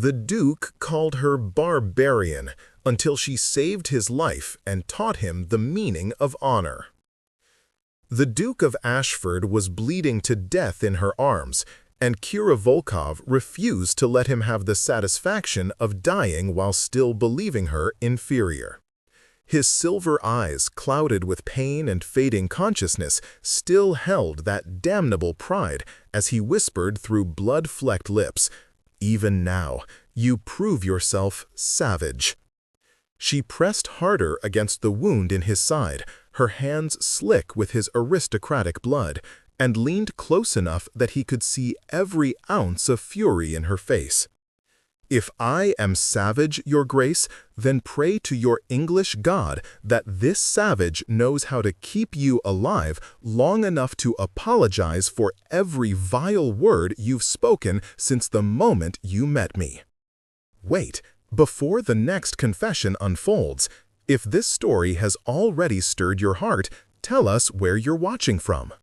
The Duke called her Barbarian until she saved his life and taught him the meaning of honor. The Duke of Ashford was bleeding to death in her arms, and Kira Volkov refused to let him have the satisfaction of dying while still believing her inferior. His silver eyes, clouded with pain and fading consciousness, still held that damnable pride as he whispered through blood-flecked lips, "Even now, you prove yourself savage." She pressed harder against the wound in his side, her hands slick with his aristocratic blood, and leaned close enough that he could see every ounce of fury in her face. "If I am savage, Your Grace, then pray to your English God that this savage knows how to keep you alive long enough to apologize for every vile word you've spoken since the moment you met me." Wait, before the next confession unfolds, if this story has already stirred your heart, tell us where you're watching from.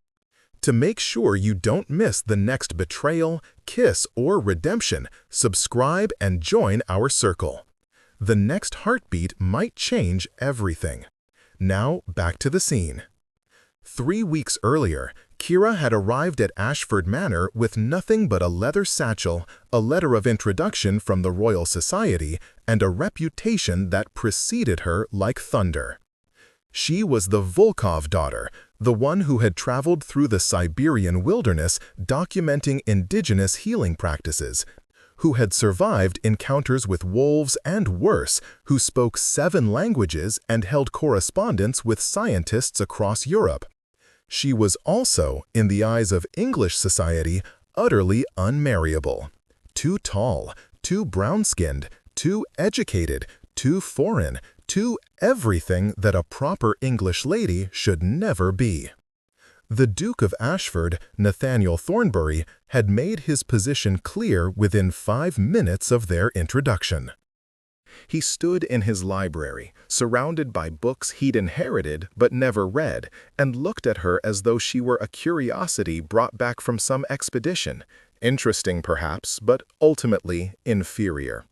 To make sure you don't miss the next betrayal, kiss, or redemption, subscribe and join our circle. The next heartbeat might change everything. Now, back to the scene. 3 weeks earlier, Kira had arrived at Ashford Manor with nothing but a leather satchel, a letter of introduction from the Royal Society, and a reputation that preceded her like thunder. She was the Volkov daughter, the one who had traveled through the Siberian wilderness documenting indigenous healing practices, who had survived encounters with wolves and worse, who spoke 7 languages and held correspondence with scientists across Europe. She was also, in the eyes of English society, utterly unmarriable. Too tall, too brown-skinned, too educated, too foreign, too everything that a proper English lady should never be. The Duke of Ashford, Nathaniel Thornbury, had made his position clear within 5 minutes of their introduction. He stood in his library, surrounded by books he'd inherited but never read, and looked at her as though she were a curiosity brought back from some expedition, interesting perhaps, but ultimately inferior.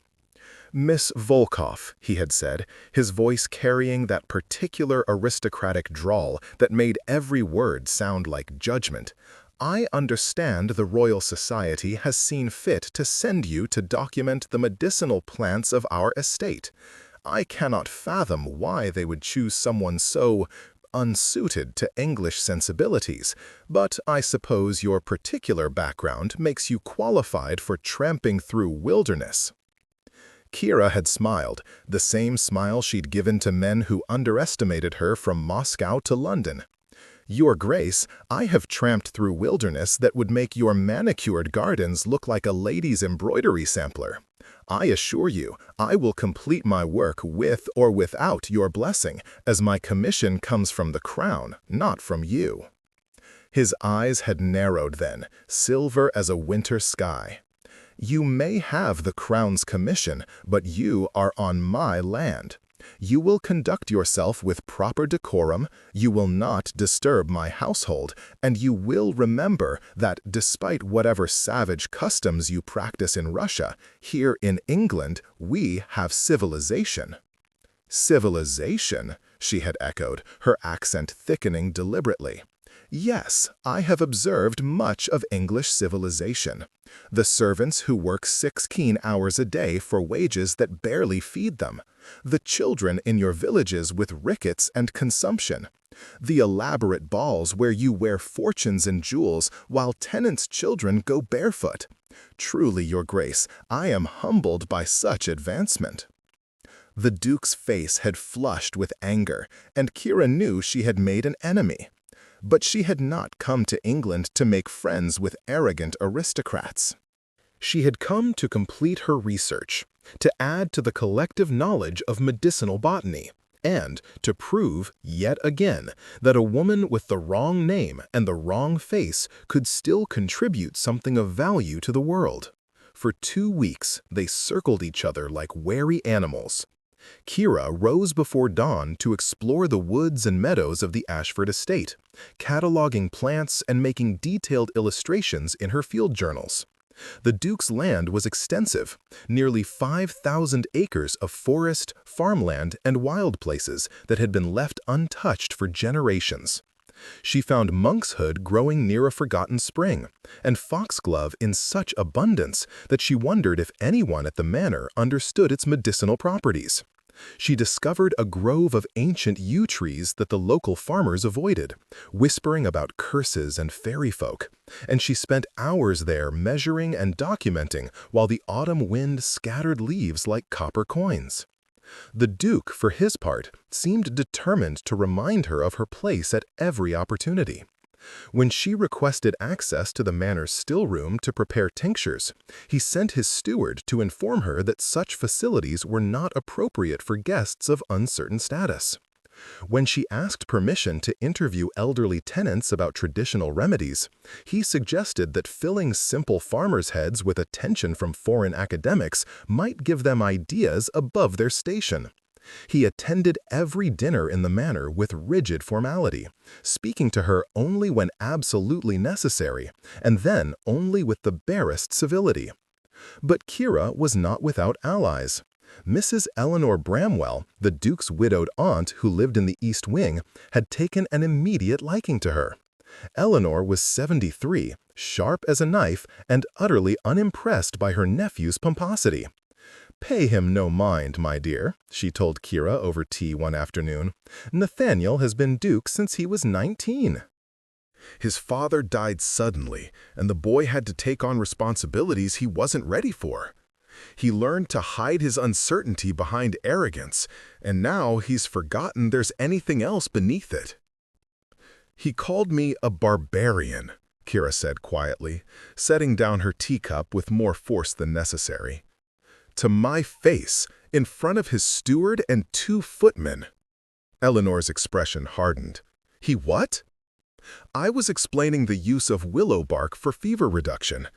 "Miss Volkov," he had said, his voice carrying that particular aristocratic drawl that made every word sound like judgment, "I understand the Royal Society has seen fit to send you to document the medicinal plants of our estate. I cannot fathom why they would choose someone so unsuited to English sensibilities, but I suppose your particular background makes you qualified for tramping through wilderness." Kira had smiled, the same smile she'd given to men who underestimated her from Moscow to London. "Your Grace, I have tramped through wilderness that would make your manicured gardens look like a lady's embroidery sampler. I assure you, I will complete my work with or without your blessing, as my commission comes from the crown, not from you." His eyes had narrowed then, silver as a winter sky. "You may have the crown's commission, but you are on my land. You will conduct yourself with proper decorum, you will not disturb my household, and you will remember that despite whatever savage customs you practice in Russia, here in England we have civilization." "Civilization?" she had echoed, her accent thickening deliberately. "Yes, I have observed much of English civilization. The servants who work 6 keen hours a day for wages that barely feed them. The children in your villages with rickets and consumption. The elaborate balls where you wear fortunes and jewels while tenants' children go barefoot. Truly, Your Grace, I am humbled by such advancement." The Duke's face had flushed with anger, and Kira knew she had made an enemy. But she had not come to England to make friends with arrogant aristocrats. She had come to complete her research, to add to the collective knowledge of medicinal botany, and to prove, yet again, that a woman with the wrong name and the wrong face could still contribute something of value to the world. For 2 weeks, they circled each other like wary animals. Kira rose before dawn to explore the woods and meadows of the Ashford estate, cataloging plants and making detailed illustrations in her field journals. The Duke's land was extensive, nearly 5,000 acres of forest, farmland, and wild places that had been left untouched for generations. She found monkshood growing near a forgotten spring, and foxglove in such abundance that she wondered if anyone at the manor understood its medicinal properties. She discovered a grove of ancient yew trees that the local farmers avoided, whispering about curses and fairy folk, and she spent hours there measuring and documenting while the autumn wind scattered leaves like copper coins. The Duke, for his part, seemed determined to remind her of her place at every opportunity. When she requested access to the manor's still room to prepare tinctures, he sent his steward to inform her that such facilities were not appropriate for guests of uncertain status. When she asked permission to interview elderly tenants about traditional remedies, he suggested that filling simple farmers' heads with attention from foreign academics might give them ideas above their station. He attended every dinner in the manor with rigid formality, speaking to her only when absolutely necessary, and then only with the barest civility. But Kira was not without allies. Mrs. Eleanor Bramwell, the Duke's widowed aunt who lived in the East Wing, had taken an immediate liking to her. Eleanor was 73, sharp as a knife, and utterly unimpressed by her nephew's pomposity. "Pay him no mind, my dear," she told Kira over tea one afternoon. "Nathaniel has been Duke since he was 19. His father died suddenly, and the boy had to take on responsibilities he wasn't ready for. He learned to hide his uncertainty behind arrogance, and now he's forgotten there's anything else beneath it." "He called me a barbarian," Kira said quietly, setting down her teacup with more force than necessary. "To my face, in front of his steward and 2 footmen." Eleanor's expression hardened. "He what?" "I was explaining the use of willow bark for fever reduction.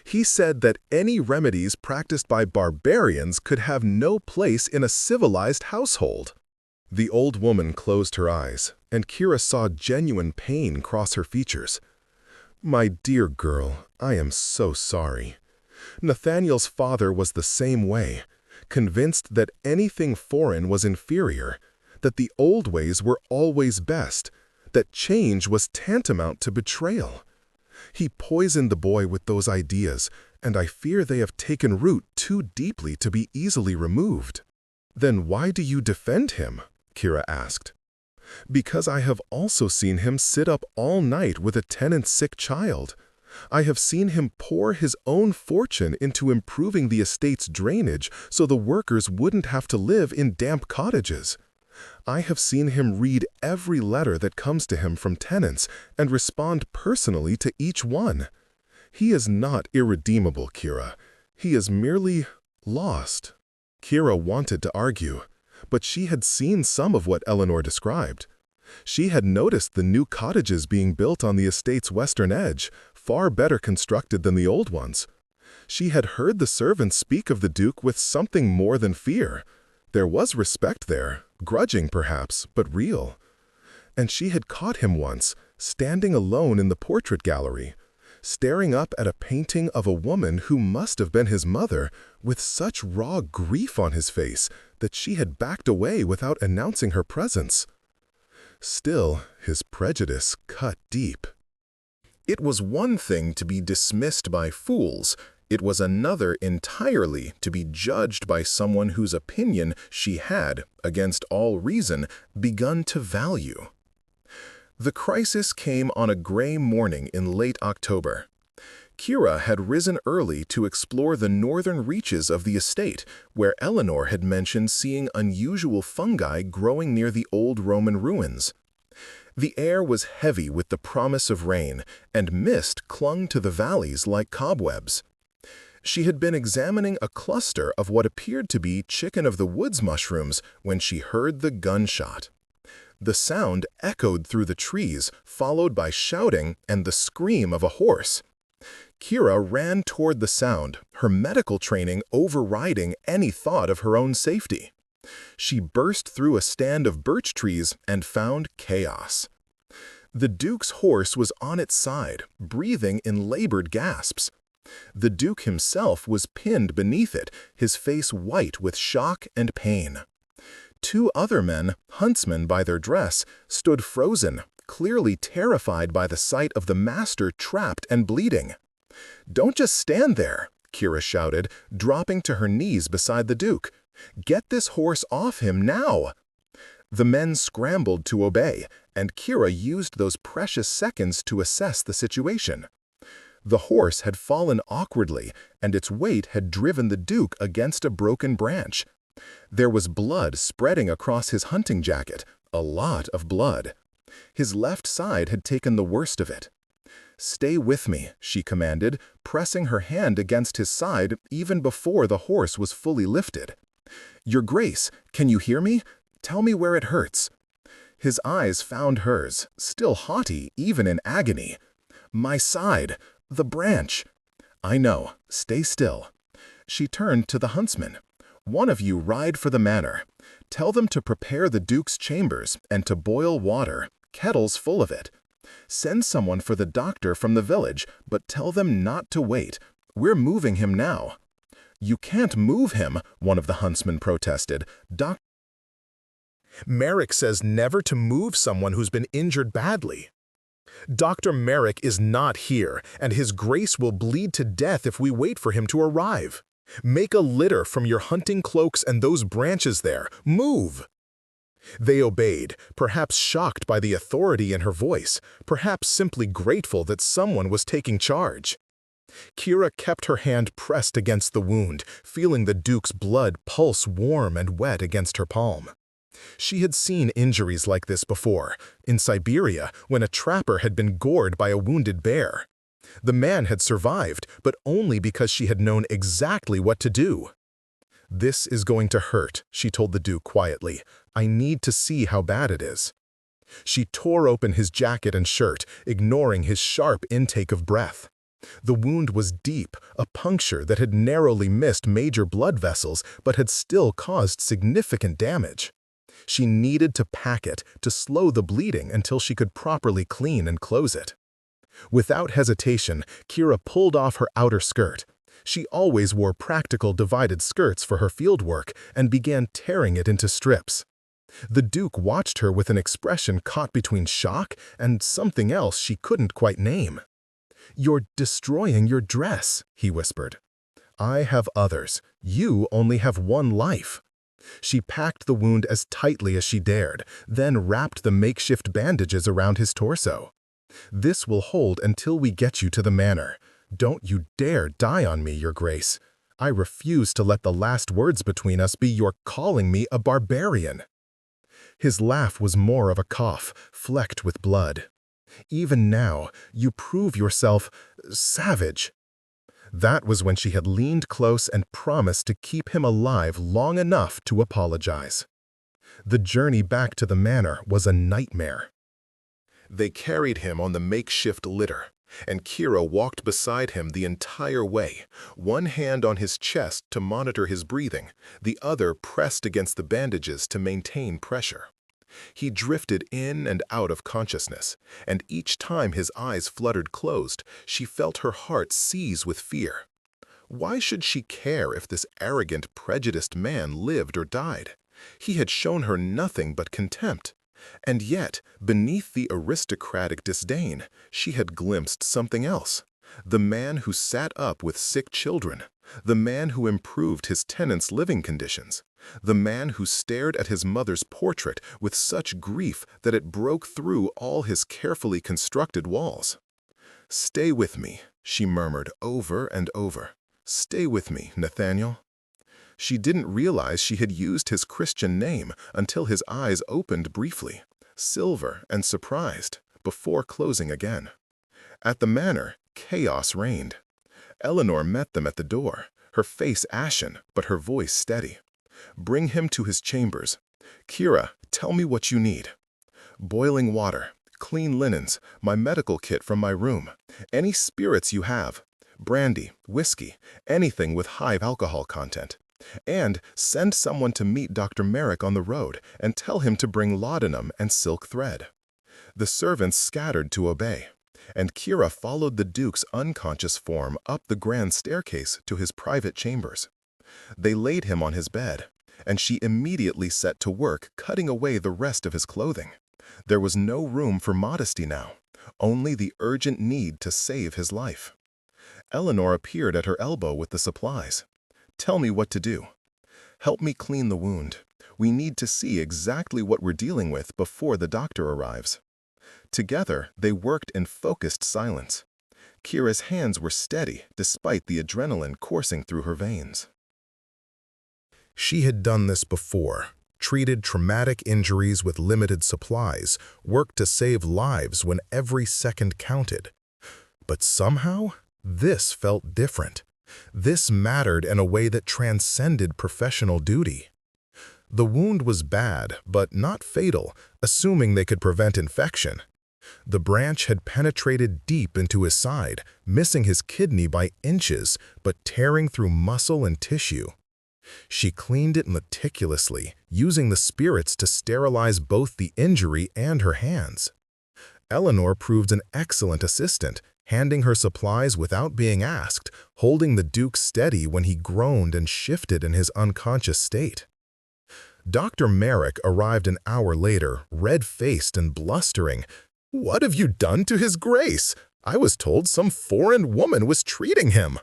He said that any remedies practiced by barbarians could have no place in a civilized household." The old woman closed her eyes, and Kira saw genuine pain cross her features. "My dear girl, I am so sorry. Nathaniel's father was the same way, convinced that anything foreign was inferior, that the old ways were always best, that change was tantamount to betrayal. He poisoned the boy with those ideas, and I fear they have taken root too deeply to be easily removed." "Then why do you defend him?" Kira asked. "Because I have also seen him sit up all night with a tenant's sick child. I have seen him pour his own fortune into improving the estate's drainage so the workers wouldn't have to live in damp cottages. I have seen him read every letter that comes to him from tenants and respond personally to each one. He is not irredeemable, Kira. He is merely lost." Kira wanted to argue, but she had seen some of what Eleanor described. She had noticed the new cottages being built on the estate's western edge, far better constructed than the old ones. She had heard the servants speak of the Duke with something more than fear. There was respect there, grudging perhaps, but real. And she had caught him once, standing alone in the portrait gallery, staring up at a painting of a woman who must have been his mother, with such raw grief on his face that she had backed away without announcing her presence. Still, his prejudice cut deep. It was one thing to be dismissed by fools. It was another entirely to be judged by someone whose opinion she had, against all reason, begun to value. The crisis came on a gray morning in late October. Kira had risen early to explore the northern reaches of the estate, where Eleanor had mentioned seeing unusual fungi growing near the old Roman ruins. The air was heavy with the promise of rain, and mist clung to the valleys like cobwebs. She had been examining a cluster of what appeared to be chicken-of-the-woods mushrooms when she heard the gunshot. The sound echoed through the trees, followed by shouting and the scream of a horse. Kira ran toward the sound, her medical training overriding any thought of her own safety. She burst through a stand of birch trees and found chaos. The Duke's horse was on its side, breathing in labored gasps. The Duke himself was pinned beneath it, his face white with shock and pain. Two other men, huntsmen by their dress, stood frozen, clearly terrified by the sight of the master trapped and bleeding. "Don't just stand there," Kira shouted, dropping to her knees beside the Duke. "Get this horse off him now!" The men scrambled to obey, and Kira used those precious seconds to assess the situation. The horse had fallen awkwardly, and its weight had driven the Duke against a broken branch. There was blood spreading across his hunting jacket, a lot of blood. His left side had taken the worst of it. "Stay with me," she commanded, pressing her hand against his side even before the horse was fully lifted. "Your Grace, can you hear me? Tell me where it hurts." His eyes found hers, still haughty even in agony. "My side, the branch." "I know. Stay still." She turned to the huntsman. "One of you ride for the manor. Tell them to prepare the Duke's chambers and to boil water, kettles full of it. Send someone for the doctor from the village, but tell them not to wait. We're moving him now." "You can't move him," one of the huntsmen protested. Merrick says never to move someone who's been injured badly. Dr. Merrick is not here, and his Grace will bleed to death if we wait for him to arrive. Make a litter from your hunting cloaks and those branches there. Move!" They obeyed, perhaps shocked by the authority in her voice, perhaps simply grateful that someone was taking charge. Kira kept her hand pressed against the wound, feeling the Duke's blood pulse warm and wet against her palm. She had seen injuries like this before, in Siberia, when a trapper had been gored by a wounded bear. The man had survived, but only because she had known exactly what to do. "This is going to hurt," she told the Duke quietly. "I need to see how bad it is." She tore open his jacket and shirt, ignoring his sharp intake of breath. The wound was deep, a puncture that had narrowly missed major blood vessels but had still caused significant damage. She needed to pack it to slow the bleeding until she could properly clean and close it. Without hesitation, Kira pulled off her outer skirt. She always wore practical divided skirts for her field work and began tearing it into strips. The Duke watched her with an expression caught between shock and something else she couldn't quite name. "You're destroying your dress," he whispered. "I have others. You only have one life." She packed the wound as tightly as she dared, then wrapped the makeshift bandages around his torso. "This will hold until we get you to the manor. Don't you dare die on me, Your Grace. I refuse to let the last words between us be your calling me a barbarian." His laugh was more of a cough, flecked with blood. "Even now, you prove yourself savage." That was when she had leaned close and promised to keep him alive long enough to apologize. The journey back to the manor was a nightmare. They carried him on the makeshift litter, and Kira walked beside him the entire way, one hand on his chest to monitor his breathing, the other pressed against the bandages to maintain pressure. He drifted in and out of consciousness, and each time his eyes fluttered closed, she felt her heart seize with fear. Why should she care if this arrogant, prejudiced man lived or died? He had shown her nothing but contempt. And yet, beneath the aristocratic disdain, she had glimpsed something else. The man who sat up with sick children, the man who improved his tenants' living conditions, the man who stared at his mother's portrait with such grief that it broke through all his carefully constructed walls. "Stay with me," she murmured over and over. "Stay with me, Nathaniel." She didn't realize she had used his Christian name until his eyes opened briefly, silver and surprised, before closing again. At the manor, chaos reigned. Eleanor met them at the door, her face ashen, but her voice steady. "Bring him to his chambers. Kira, tell me what you need." "Boiling water, clean linens, my medical kit from my room, any spirits you have, brandy, whiskey, anything with high alcohol content. And send someone to meet Dr. Merrick on the road and tell him to bring laudanum and silk thread." The servants scattered to obey. and Kira followed the Duke's unconscious form up the grand staircase to his private chambers. They laid him on his bed, and she immediately set to work cutting away the rest of his clothing. There was no room for modesty now, only the urgent need to save his life. Eleanor appeared at her elbow with the supplies. "Tell me what to do. Help me clean the wound. We need to see exactly what we're dealing with before the doctor arrives." Together, they worked in focused silence. Kira's hands were steady despite the adrenaline coursing through her veins. She had done this before, treated traumatic injuries with limited supplies, worked to save lives when every second counted. But somehow, this felt different. This mattered in a way that transcended professional duty. The wound was bad, but not fatal, assuming they could prevent infection. The branch had penetrated deep into his side, missing his kidney by inches, but tearing through muscle and tissue. She cleaned it meticulously, using the spirits to sterilize both the injury and her hands. Eleanor proved an excellent assistant, handing her supplies without being asked, holding the Duke steady when he groaned and shifted in his unconscious state. Dr. Merrick arrived an hour later, red-faced and blustering. "What have you done to his grace? I was told some foreign woman was treating him."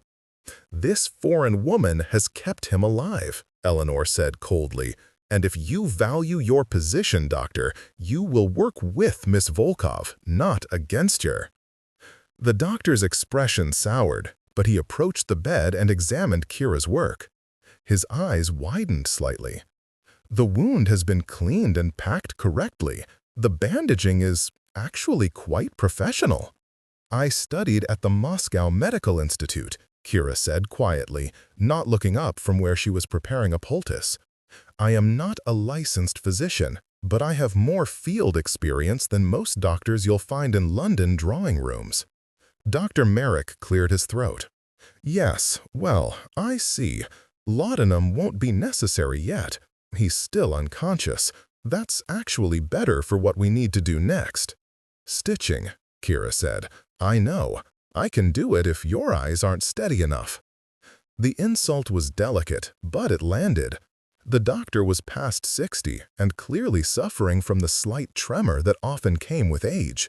"This foreign woman has kept him alive," Eleanor said coldly. "And if you value your position, doctor, you will work with Miss Volkov, not against her." The doctor's expression soured, but he approached the bed and examined Kira's work. His eyes widened slightly. "The wound has been cleaned and packed correctly. The bandaging is actually quite professional." "I studied at the Moscow Medical Institute," Kira said quietly, not looking up from where she was preparing a poultice. "I am not a licensed physician, but I have more field experience than most doctors you'll find in London drawing rooms." Dr. Merrick cleared his throat. "Yes, well, I see. Laudanum won't be necessary yet. He's still unconscious. That's actually better for what we need to do next." "Stitching," Kira said. "I know. I can do it if your eyes aren't steady enough." The insult was delicate, but it landed. The doctor was past 60 and clearly suffering from the slight tremor that often came with age.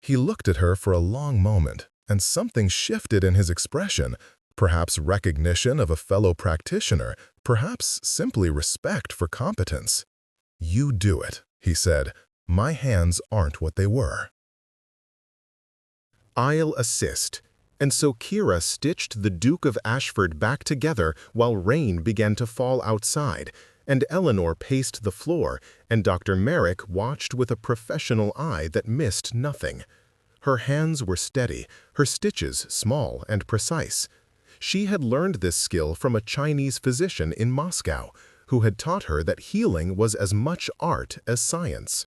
He looked at her for a long moment, and something shifted in his expression, perhaps recognition of a fellow practitioner, perhaps simply respect for competence. "You do it," he said. "My hands aren't what they were." "I'll assist." And so Kira stitched the Duke of Ashford back together while rain began to fall outside, and Eleanor paced the floor, and Dr. Merrick watched with a professional eye that missed nothing. Her hands were steady, her stitches small and precise. She had learned this skill from a Chinese physician in Moscow, who had taught her that healing was as much art as science.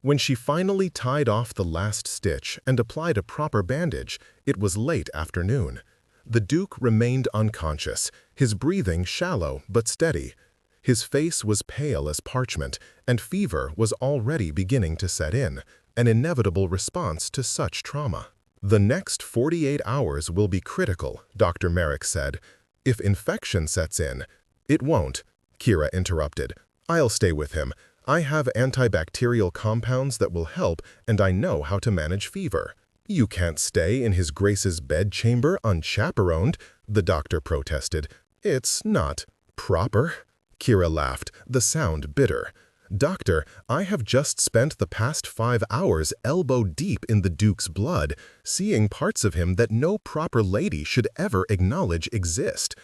When she finally tied off the last stitch and applied a proper bandage, it was late afternoon. The Duke remained unconscious, his breathing shallow but steady. His face was pale as parchment, and fever was already beginning to set in, an inevitable response to such trauma. "The next 48 hours will be critical," Dr. Merrick said. "If infection sets in—" "It won't," Kira interrupted. "I'll stay with him. I have antibacterial compounds that will help, and I know how to manage fever." "You can't stay in His Grace's bedchamber unchaperoned," the doctor protested. "It's not proper." Kira laughed, the sound bitter. "Doctor, I have just spent the past 5 hours elbow-deep in the Duke's blood, seeing parts of him that no proper lady should ever acknowledge exist.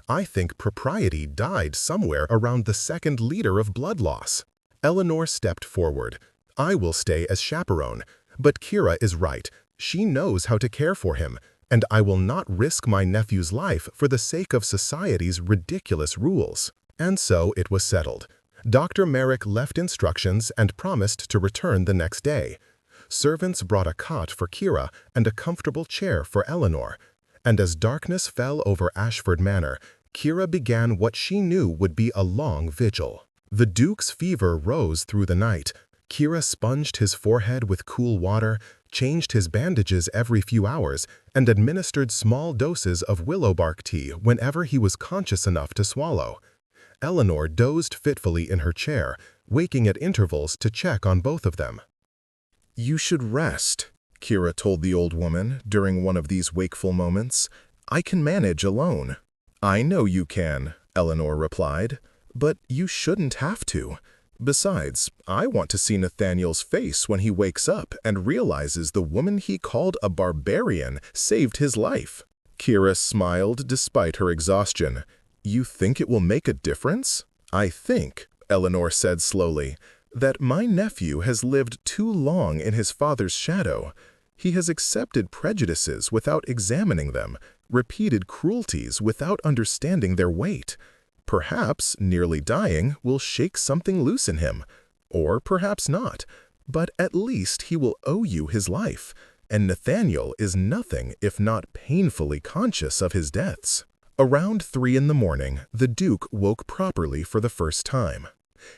I think propriety died somewhere around the 2nd liter of blood loss." Eleanor stepped forward. "I will stay as chaperone, but Kira is right. She knows how to care for him, and I will not risk my nephew's life for the sake of society's ridiculous rules." And so it was settled. Dr. Merrick left instructions and promised to return the next day. Servants brought a cot for Kira and a comfortable chair for Eleanor. And as darkness fell over Ashford Manor, Kira began what she knew would be a long vigil. The Duke's fever rose through the night. Kira sponged his forehead with cool water, changed his bandages every few hours, and administered small doses of willow bark tea whenever he was conscious enough to swallow. Eleanor dozed fitfully in her chair, waking at intervals to check on both of them. "You should rest," Kira told the old woman during one of these wakeful moments. "I can manage alone." "I know you can," Eleanor replied, "but you shouldn't have to. Besides, I want to see Nathaniel's face when he wakes up and realizes the woman he called a barbarian saved his life." Kira smiled despite her exhaustion. "You think it will make a difference?" "I think," Eleanor said slowly, "that my nephew has lived too long in his father's shadow. He has accepted prejudices without examining them, repeated cruelties without understanding their weight. Perhaps nearly dying will shake something loose in him, or perhaps not, but at least he will owe you his life, and Nathaniel is nothing if not painfully conscious of his deaths." Around 3 in the morning, the Duke woke properly for the first time.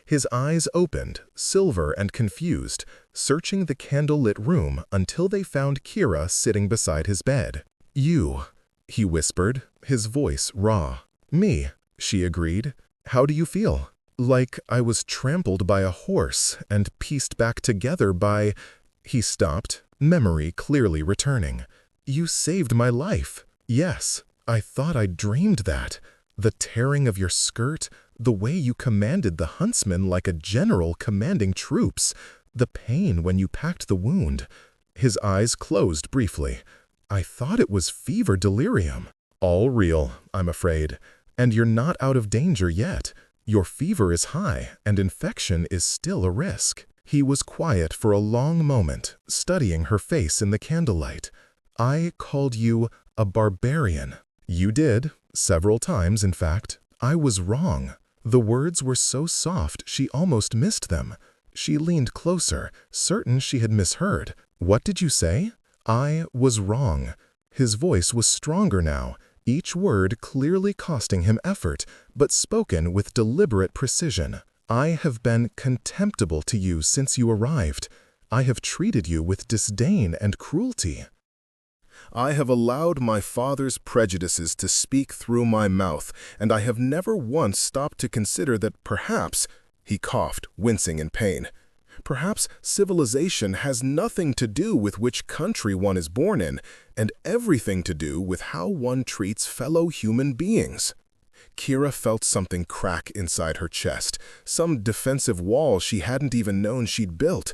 His eyes opened, silver and confused, searching the candle-lit room until they found Kira sitting beside his bed. "You," he whispered, his voice raw. "Me," she agreed. "How do you feel?" "Like I was trampled by a horse and pieced back together by—" He stopped, memory clearly returning. "You saved my life." "Yes, I thought I dreamed that. The tearing of your skirt, the way you commanded the huntsman like a general commanding troops, the pain when you packed the wound." His eyes closed briefly. "I thought it was fever delirium." "All real, I'm afraid. And you're not out of danger yet. Your fever is high, and infection is still a risk." He was quiet for a long moment, studying her face in the candlelight. "I called you a barbarian." "You did, several times, in fact. I was wrong." The words were so soft she almost missed them. She leaned closer, certain she had misheard. "What did you say?" "I was wrong." His voice was stronger now, each word clearly costing him effort, but spoken with deliberate precision. "I have been contemptible to you since you arrived. I have treated you with disdain and cruelty. I have allowed my father's prejudices to speak through my mouth, and I have never once stopped to consider that perhaps," he coughed, wincing in pain, "perhaps civilization has nothing to do with which country one is born in, and everything to do with how one treats fellow human beings." Kira felt something crack inside her chest, some defensive wall she hadn't even known she'd built.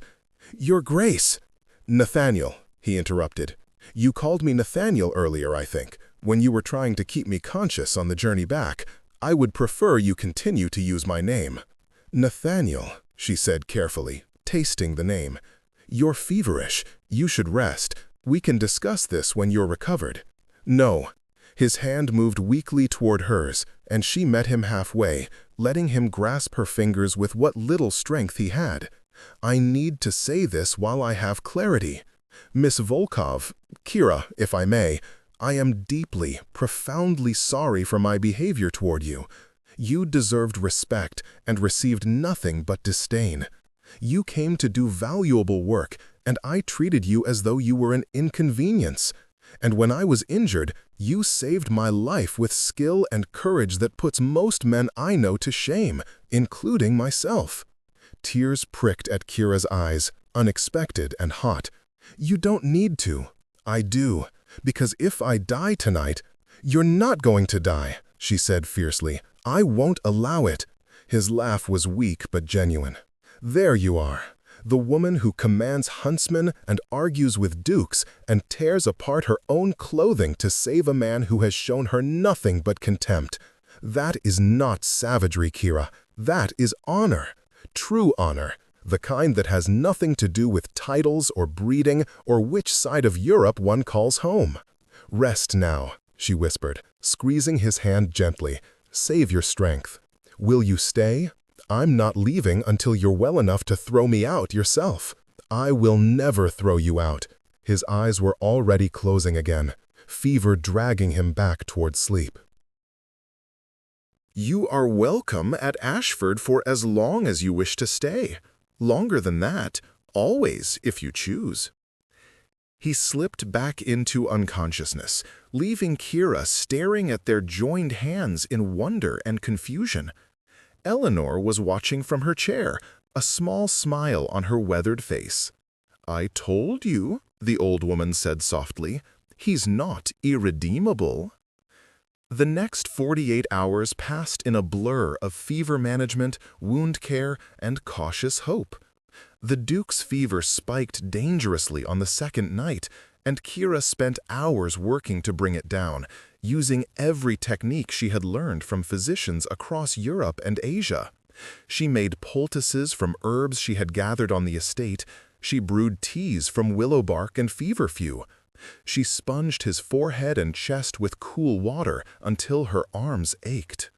"Your Grace!" "Nathaniel," he interrupted. "You called me Nathaniel earlier, I think, when you were trying to keep me conscious on the journey back. I would prefer you continue to use my name." "Nathaniel," she said carefully, tasting the name. "You're feverish. You should rest. We can discuss this when you're recovered." "No." His hand moved weakly toward hers, and she met him halfway, letting him grasp her fingers with what little strength he had. "I need to say this while I have clarity. Miss Volkov, Kira, if I may, I am deeply, profoundly sorry for my behavior toward you. You deserved respect and received nothing but disdain. You came to do valuable work, and I treated you as though you were an inconvenience. And when I was injured, you saved my life with skill and courage that puts most men I know to shame, including myself." Tears pricked at Kira's eyes, unexpected and hot. "You don't need to." "I do, because if I die tonight—" "You're not going to die," she said fiercely. "I won't allow it." His laugh was weak but genuine. "There you are, the woman who commands huntsmen and argues with dukes and tears apart her own clothing to save a man who has shown her nothing but contempt. That is not savagery, Kira. That is honor. True honor. The kind that has nothing to do with titles or breeding or which side of Europe one calls home." "Rest now," she whispered, squeezing his hand gently. "Save your strength. Will you stay? I'm not leaving until you're well enough to throw me out yourself." "I will never throw you out." His eyes were already closing again, fever dragging him back toward sleep. "You are welcome at Ashford for as long as you wish to stay. Longer than that, always, if you choose." He slipped back into unconsciousness, leaving Kira staring at their joined hands in wonder and confusion. Eleanor was watching from her chair, a small smile on her weathered face. "I told you," the old woman said softly, "he's not irredeemable." The next 48 hours passed in a blur of fever management, wound care, and cautious hope. The Duke's fever spiked dangerously on the second night, and Kira spent hours working to bring it down, using every technique she had learned from physicians across Europe and Asia. She made poultices from herbs she had gathered on the estate. She brewed teas from willow bark and feverfew. She sponged his forehead and chest with cool water until her arms ached.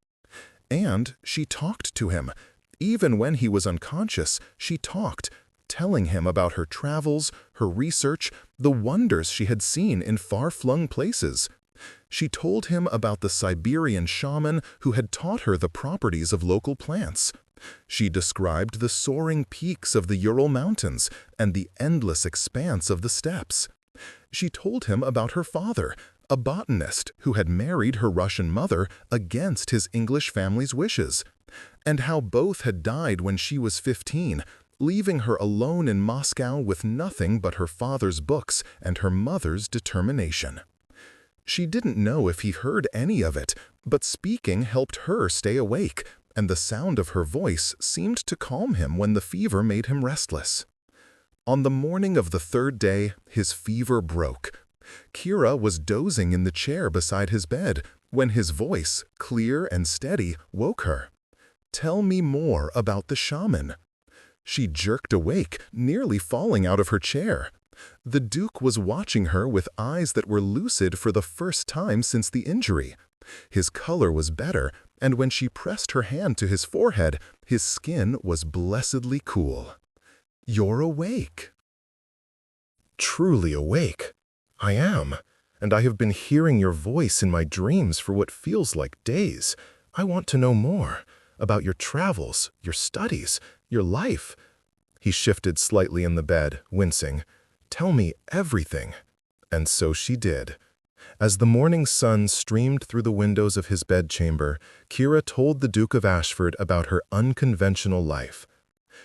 And she talked to him. Even when he was unconscious, she talked, telling him about her travels, her research, the wonders she had seen in far-flung places. She told him about the Siberian shaman who had taught her the properties of local plants. She described the soaring peaks of the Ural Mountains and the endless expanse of the steppes. She told him about her father, a botanist who had married her Russian mother against his English family's wishes, and how both had died when she was 15, leaving her alone in Moscow with nothing but her father's books and her mother's determination. She didn't know if he heard any of it, but speaking helped her stay awake, and the sound of her voice seemed to calm him when the fever made him restless. On the morning of the third day, his fever broke. Kira was dozing in the chair beside his bed when his voice, clear and steady, woke her. "Tell me more about the shaman." She jerked awake, nearly falling out of her chair. The Duke was watching her with eyes that were lucid for the first time since the injury. His color was better, and when she pressed her hand to his forehead, his skin was blessedly cool. "You're awake." "Truly awake. I am, and I have been hearing your voice in my dreams for what feels like days. I want to know more about your travels, your studies, your life." He shifted slightly in the bed, wincing. "Tell me everything." And so she did. As the morning sun streamed through the windows of his bedchamber, Kira told the Duke of Ashford about her unconventional life.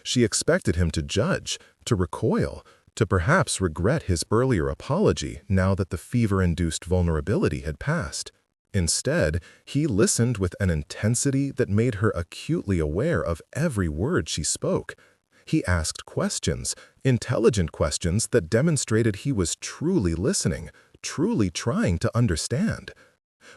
She expected him to judge, to recoil, to perhaps regret his earlier apology now that the fever-induced vulnerability had passed. Instead, he listened with an intensity that made her acutely aware of every word she spoke. He asked questions, intelligent questions that demonstrated he was truly listening, truly trying to understand.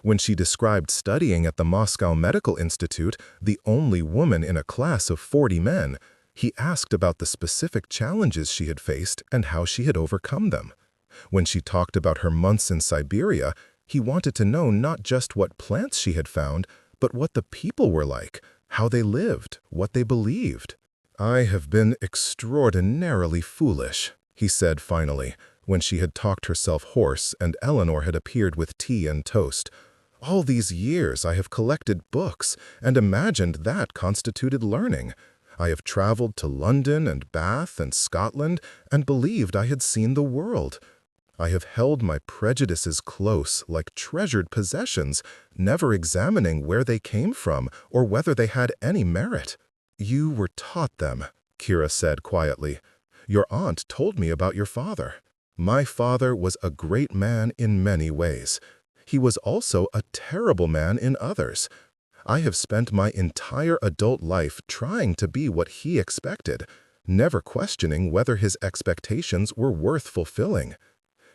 When she described studying at the Moscow Medical Institute, the only woman in a class of 40 men, he asked about the specific challenges she had faced and how she had overcome them. When she talked about her months in Siberia, he wanted to know not just what plants she had found, but what the people were like, how they lived, what they believed. "I have been extraordinarily foolish," he said finally, when she had talked herself hoarse and Eleanor had appeared with tea and toast. "All these years I have collected books and imagined that constituted learning. I have traveled to London and Bath and Scotland and believed I had seen the world. I have held my prejudices close like treasured possessions, never examining where they came from or whether they had any merit." "You were taught them," Kira said quietly. "Your aunt told me about your father. My father was a great man in many ways. He was also a terrible man in others. I have spent my entire adult life trying to be what he expected, never questioning whether his expectations were worth fulfilling."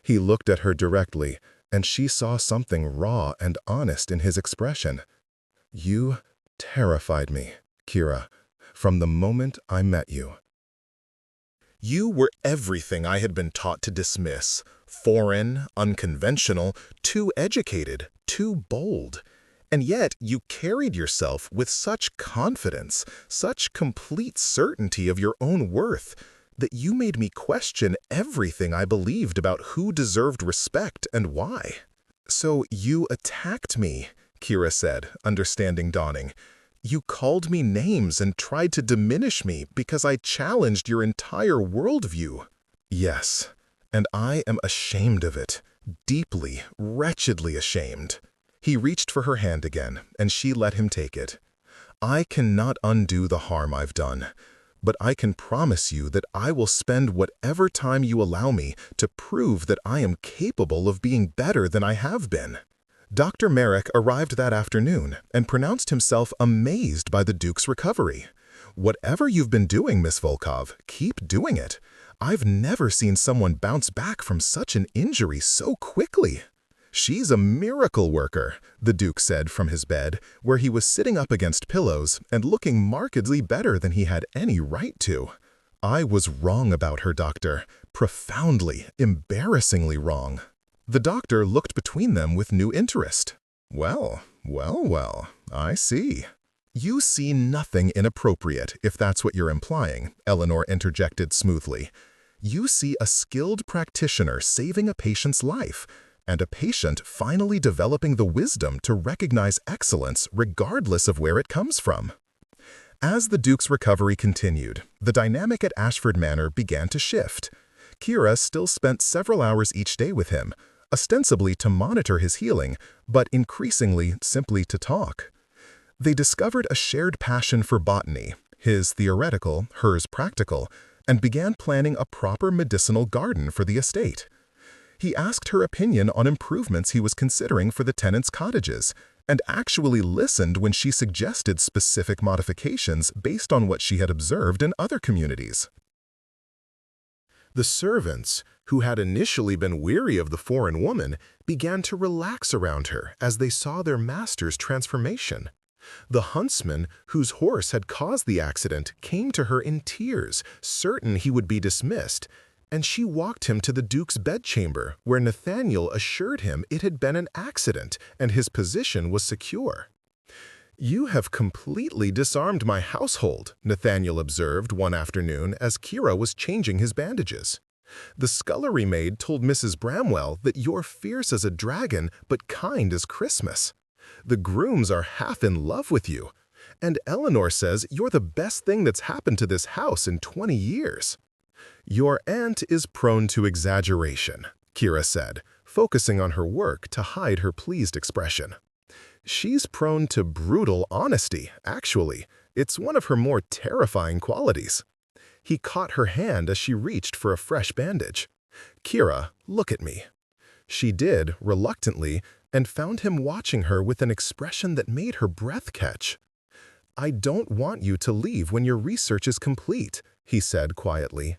He looked at her directly, and she saw something raw and honest in his expression. "You terrified me, Kira, from the moment I met you. You were everything I had been taught to dismiss: foreign, unconventional, too educated, too bold. And yet you carried yourself with such confidence, such complete certainty of your own worth, that you made me question everything I believed about who deserved respect and why." "So you attacked me," Kira said, understanding dawning. You called me names and tried to diminish me because I challenged your entire worldview. Yes, and I am ashamed of it. Deeply, wretchedly ashamed. He reached for her hand again, and she let him take it. I cannot undo the harm I've done, but I can promise you that I will spend whatever time you allow me to prove that I am capable of being better than I have been. Dr. Merrick arrived that afternoon and pronounced himself amazed by the Duke's recovery. Whatever you've been doing, Miss Volkov, keep doing it. I've never seen someone bounce back from such an injury so quickly. She's a miracle worker, the Duke said from his bed, where he was sitting up against pillows and looking markedly better than he had any right to. I was wrong about her, doctor. Profoundly, embarrassingly wrong. The doctor looked between them with new interest. Well, I see. You see nothing inappropriate, if that's what you're implying, Eleanor interjected smoothly. You see a skilled practitioner saving a patient's life, and a patient finally developing the wisdom to recognize excellence regardless of where it comes from. As the Duke's recovery continued, the dynamic at Ashford Manor began to shift. Kira still spent several hours each day with him, ostensibly to monitor his healing, but increasingly simply to talk. They discovered a shared passion for botany, his theoretical, hers practical, and began planning a proper medicinal garden for the estate. He asked her opinion on improvements he was considering for the tenants' cottages, and actually listened when she suggested specific modifications based on what she had observed in other communities. The servants, who had initially been weary of the foreign woman, began to relax around her as they saw their master's transformation. The huntsman, whose horse had caused the accident, came to her in tears, certain he would be dismissed, and she walked him to the Duke's bedchamber, where Nathaniel assured him it had been an accident and his position was secure. "You have completely disarmed my household," Nathaniel observed one afternoon as Kira was changing his bandages. "The scullery maid told Mrs. Bramwell that you're fierce as a dragon but kind as Christmas. The grooms are half in love with you, and Eleanor says you're the best thing that's happened to this house in 20 years. Your aunt is prone to exaggeration," Kira said, focusing on her work to hide her pleased expression. "She's prone to brutal honesty, actually. It's one of her more terrifying qualities." He caught her hand as she reached for a fresh bandage. "Kira, look at me." She did, reluctantly, and found him watching her with an expression that made her breath catch. "I don't want you to leave when your research is complete," he said quietly.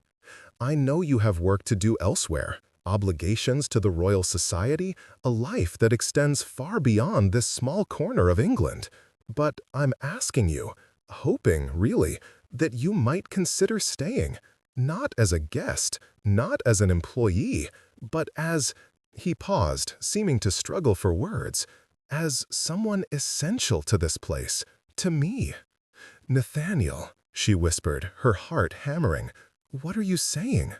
"I know you have work to do elsewhere, obligations to the Royal Society, a life that extends far beyond this small corner of England. But I'm asking you, hoping, really, that you might consider staying, not as a guest, not as an employee, but as—" he paused, seeming to struggle for words, "as someone essential to this place, to me." "Nathaniel," she whispered, her heart hammering, "what are you saying?"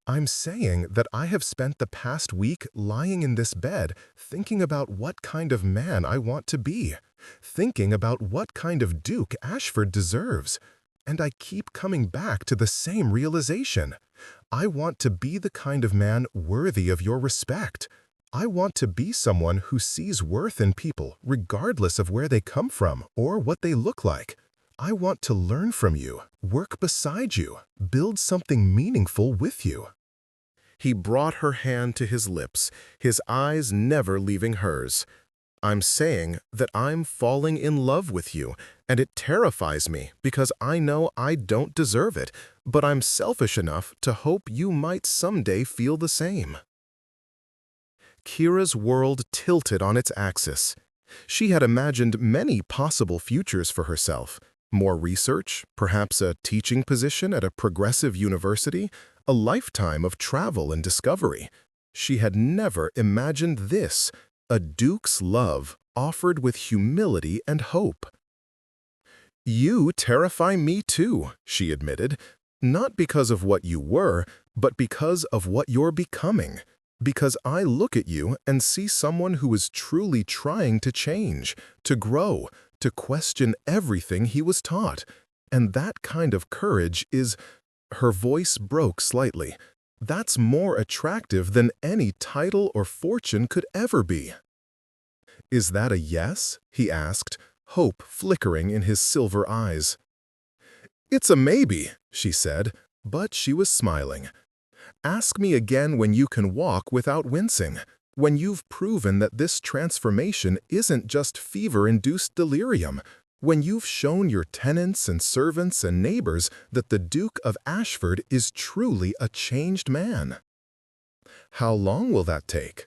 "I'm saying that I have spent the past week lying in this bed thinking about what kind of man I want to be, thinking about what kind of Duke Ashford deserves, and I keep coming back to the same realization. I want to be the kind of man worthy of your respect. I want to be someone who sees worth in people regardless of where they come from or what they look like. I want to learn from you, work beside you, build something meaningful with you." He brought her hand to his lips, his eyes never leaving hers. "I'm saying that I'm falling in love with you, and it terrifies me because I know I don't deserve it, but I'm selfish enough to hope you might someday feel the same." Kira's world tilted on its axis. She had imagined many possible futures for herself. More research, perhaps a teaching position at a progressive university, a lifetime of travel and discovery. She had never imagined this, a Duke's love offered with humility and hope. "You terrify me too," she admitted, "not because of what you were, but because of what you're becoming. Because I look at you and see someone who is truly trying to change, to grow, to question everything he was taught. And that kind of courage is— Her voice broke slightly. That's more attractive than any title or fortune could ever be. Is that a yes? He asked, hope flickering in his silver eyes. It's a maybe, she said, but she was smiling. Ask me again when you can walk without wincing, when you've proven that this transformation isn't just fever-induced delirium, when you've shown your tenants and servants and neighbors that the Duke of Ashford is truly a changed man. How long will that take?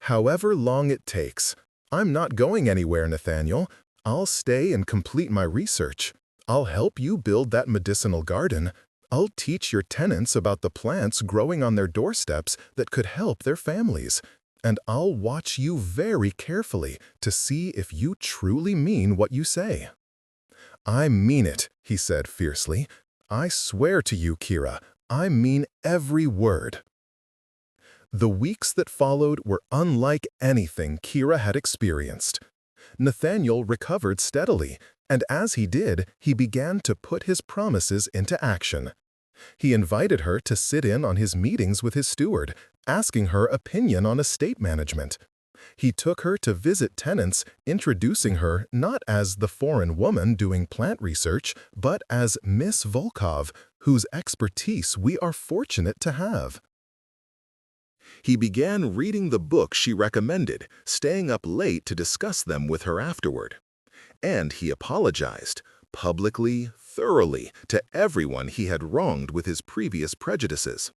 However long it takes. I'm not going anywhere, Nathaniel. I'll stay and complete my research. I'll help you build that medicinal garden. I'll teach your tenants about the plants growing on their doorsteps that could help their families. And I'll watch you very carefully to see if you truly mean what you say. I mean it, he said fiercely. I swear to you, Kira, I mean every word. The weeks that followed were unlike anything Kira had experienced. Nathaniel recovered steadily, and as he did, he began to put his promises into action. He invited her to sit in on his meetings with his steward, asking her opinion on estate management. He took her to visit tenants, introducing her not as the foreign woman doing plant research, but as Miss Volkov, whose expertise we are fortunate to have. He began reading the books she recommended, staying up late to discuss them with her afterward. And he apologized, publicly, thoroughly, to everyone he had wronged with his previous prejudices.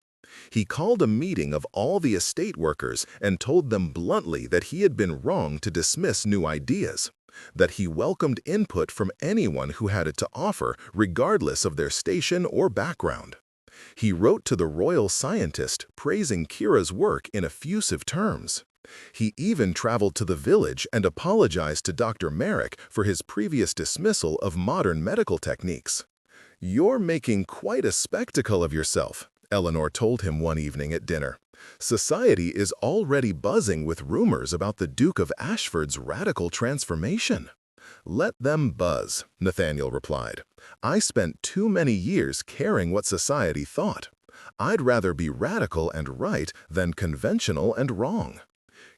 He called a meeting of all the estate workers and told them bluntly that he had been wrong to dismiss new ideas, that he welcomed input from anyone who had it to offer, regardless of their station or background. He wrote to the royal scientist, praising Kira's work in effusive terms. He even traveled to the village and apologized to Dr. Merrick for his previous dismissal of modern medical techniques. "You're making quite a spectacle of yourself," Eleanor told him one evening at dinner. "Society is already buzzing with rumors about the Duke of Ashford's radical transformation." "Let them buzz," Nathaniel replied. "I spent too many years caring what society thought. I'd rather be radical and right than conventional and wrong."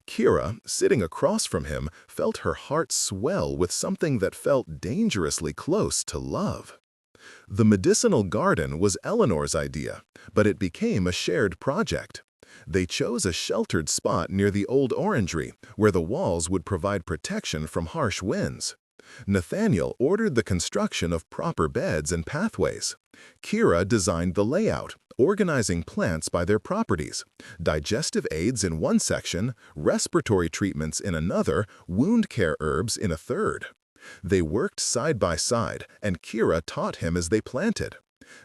Kira, sitting across from him, felt her heart swell with something that felt dangerously close to love. The medicinal garden was Eleanor's idea, but it became a shared project. They chose a sheltered spot near the old orangery, where the walls would provide protection from harsh winds. Nathaniel ordered the construction of proper beds and pathways. Kira designed the layout, organizing plants by their properties, digestive aids in one section, respiratory treatments in another, wound care herbs in a third. They worked side by side, and Kira taught him as they planted.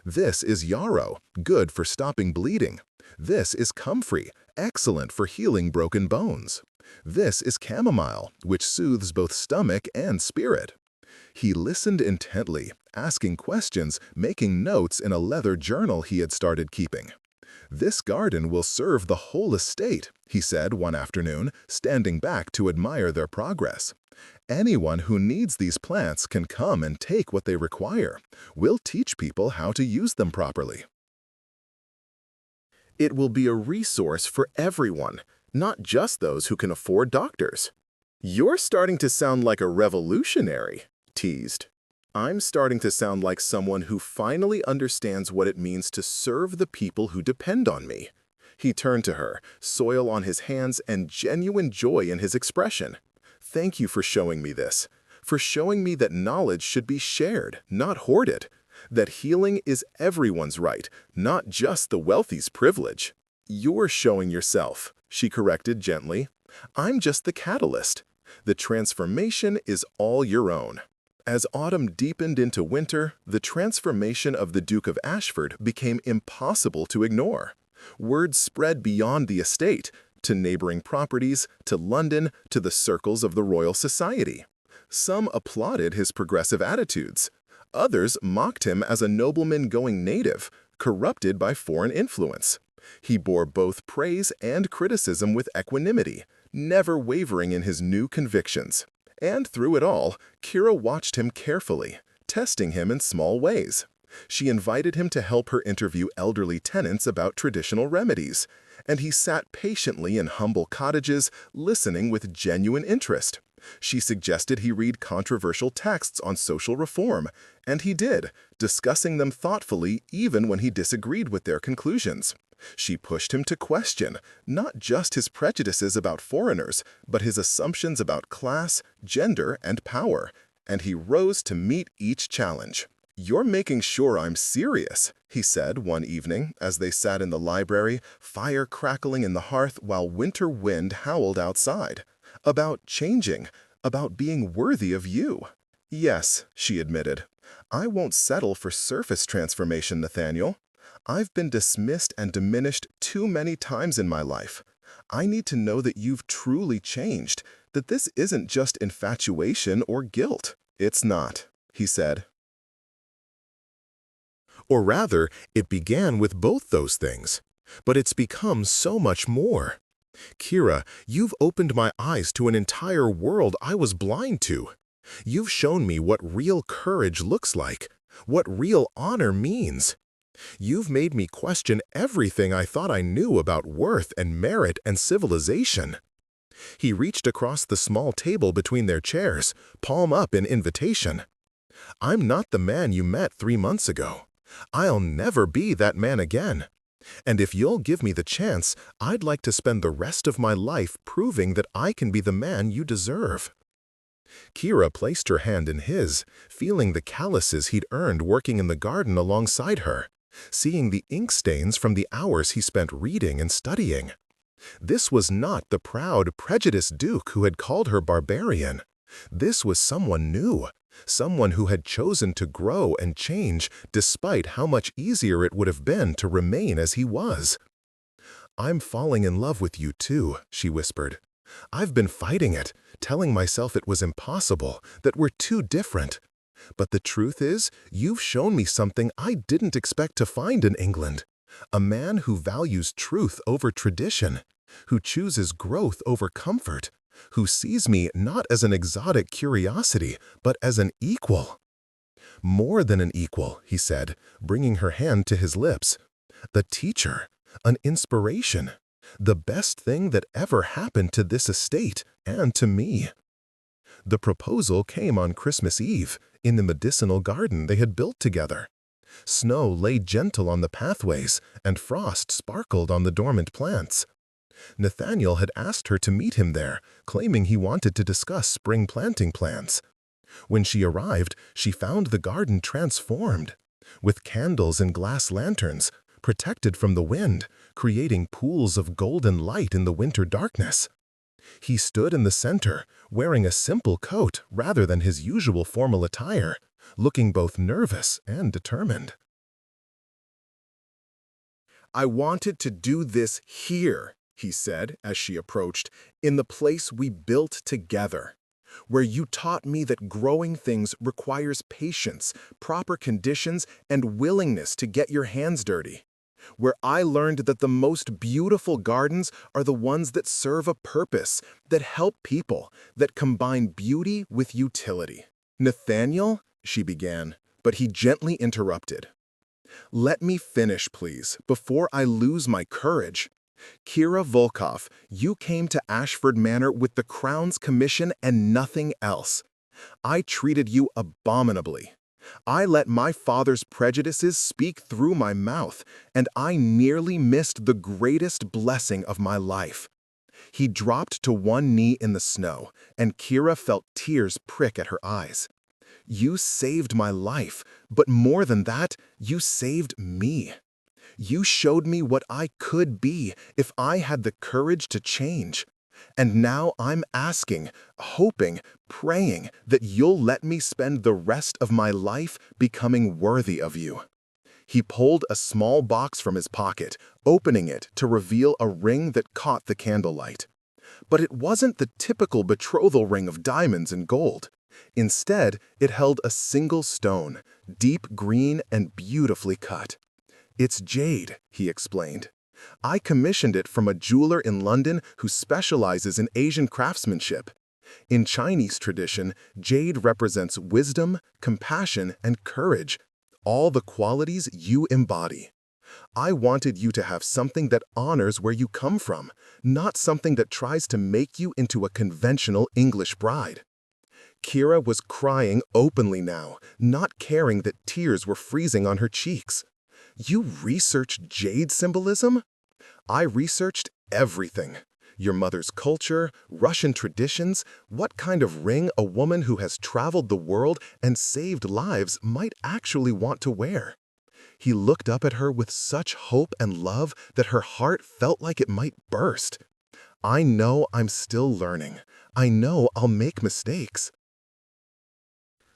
"This is yarrow, good for stopping bleeding. This is comfrey, excellent for healing broken bones. This is chamomile, which soothes both stomach and spirit." He listened intently, asking questions, making notes in a leather journal he had started keeping. "This garden will serve the whole estate," he said one afternoon, standing back to admire their progress. "Anyone who needs these plants can come and take what they require. We'll teach people how to use them properly. It will be a resource for everyone, not just those who can afford doctors." "You're starting to sound like a revolutionary," teased. "I'm starting to sound like someone who finally understands what it means to serve the people who depend on me." He turned to her, soil on his hands and genuine joy in his expression. "Thank you for showing me this, for showing me that knowledge should be shared, not hoarded, that healing is everyone's right, not just the wealthy's privilege." "You're showing yourself," she corrected gently. "I'm just the catalyst. The transformation is all your own." As autumn deepened into winter, the transformation of the Duke of Ashford became impossible to ignore. Word spread beyond the estate, to neighboring properties, to London, to the circles of the Royal Society. Some applauded his progressive attitudes. Others mocked him as a nobleman going native, corrupted by foreign influence. He bore both praise and criticism with equanimity, never wavering in his new convictions. And through it all, Kira watched him carefully, testing him in small ways. She invited him to help her interview elderly tenants about traditional remedies, and he sat patiently in humble cottages, listening with genuine interest. She suggested he read controversial texts on social reform, and he did, discussing them thoughtfully even when he disagreed with their conclusions. She pushed him to question not just his prejudices about foreigners, but his assumptions about class, gender, and power, and he rose to meet each challenge. "You're making sure I'm serious," he said one evening as they sat in the library, fire crackling in the hearth while winter wind howled outside. "About changing, about being worthy of you." "Yes," she admitted. "I won't settle for surface transformation, Nathaniel. I've been dismissed and diminished too many times in my life. I need to know that you've truly changed, that this isn't just infatuation or guilt." "It's not," he said. Or rather, it began with both those things. But it's become so much more. Kira, you've opened my eyes to an entire world I was blind to. You've shown me what real courage looks like, what real honor means. You've made me question everything I thought I knew about worth and merit and civilization." He reached across the small table between their chairs, palm up in invitation. "I'm not the man you met 3 months ago. I'll never be that man again. And if you'll give me the chance, I'd like to spend the rest of my life proving that I can be the man you deserve." Kira placed her hand in his, feeling the calluses he'd earned working in the garden alongside her, seeing the ink stains from the hours he spent reading and studying. This was not the proud, prejudiced Duke who had called her barbarian. This was someone new, someone who had chosen to grow and change despite how much easier it would have been to remain as he was. "I'm falling in love with you too," she whispered. "I've been fighting it, telling myself it was impossible, that we're too different. But the truth is, you've shown me something I didn't expect to find in England. A man who values truth over tradition, who chooses growth over comfort, who sees me not as an exotic curiosity, but as an equal." "More than an equal," he said, bringing her hand to his lips. "The teacher, an inspiration, the best thing that ever happened to this estate and to me." The proposal came on Christmas Eve, in the medicinal garden they had built together. Snow lay gentle on the pathways, and frost sparkled on the dormant plants. Nathaniel had asked her to meet him there, claiming he wanted to discuss spring planting plans. When she arrived, she found the garden transformed, with candles and glass lanterns, protected from the wind, creating pools of golden light in the winter darkness. He stood in the center, wearing a simple coat rather than his usual formal attire, looking both nervous and determined. "I wanted to do this here," he said as she approached, "in the place we built together, where you taught me that growing things requires patience, proper conditions, and willingness to get your hands dirty. Where I learned that the most beautiful gardens are the ones that serve a purpose, that help people, that combine beauty with utility." "Nathaniel," she began, but he gently interrupted. "Let me finish, please, before I lose my courage. Kira Volkov, you came to Ashford Manor with the Crown's commission and nothing else. I treated you abominably. I let my father's prejudices speak through my mouth, and I nearly missed the greatest blessing of my life." He dropped to one knee in the snow, and Kira felt tears prick at her eyes. "You saved my life, but more than that, you saved me. You showed me what I could be if I had the courage to change. And now I'm asking, hoping, praying that you'll let me spend the rest of my life becoming worthy of you." He pulled a small box from his pocket, opening it to reveal a ring that caught the candlelight. But it wasn't the typical betrothal ring of diamonds and gold. Instead, it held a single stone, deep green and beautifully cut. "It's jade," he explained. "I commissioned it from a jeweler in London who specializes in Asian craftsmanship. In Chinese tradition, jade represents wisdom, compassion, and courage, all the qualities you embody. I wanted you to have something that honors where you come from, not something that tries to make you into a conventional English bride. Kira was crying openly now, not caring that tears were freezing on her cheeks. You researched jade symbolism? I researched everything. Your mother's culture, Russian traditions, what kind of ring a woman who has traveled the world and saved lives might actually want to wear. He looked up at her with such hope and love that her heart felt like it might burst. I know I'm still learning. I know I'll make mistakes.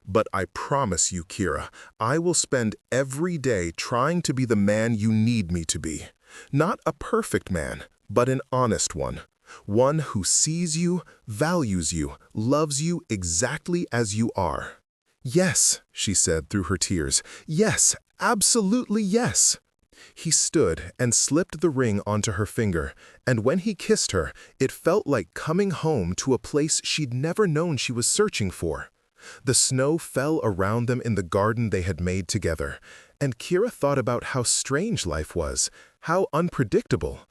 But I promise you, Kira, I will spend every day trying to be the man you need me to be. Not a perfect man, but an honest one. One who sees you, values you, loves you exactly as you are. Yes, she said through her tears. Yes, absolutely yes. He stood and slipped the ring onto her finger, and when he kissed her, it felt like coming home to a place she'd never known she was searching for. The snow fell around them in the garden they had made together, and Kira thought about how strange life was, how unpredictable.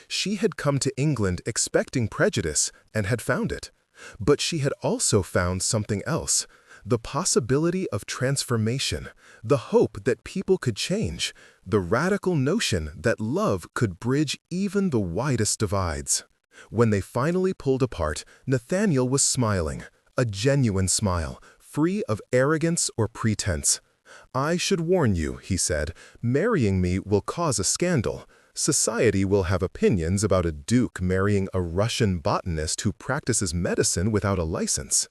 She had come to England expecting prejudice and had found it. But she had also found something else, the possibility of transformation, the hope that people could change, the radical notion that love could bridge even the widest divides. When they finally pulled apart, Nathaniel was smiling, a genuine smile, free of arrogance or pretense. I should warn you, he said, marrying me will cause a scandal. Society will have opinions about a duke marrying a Russian botanist who practices medicine without a license.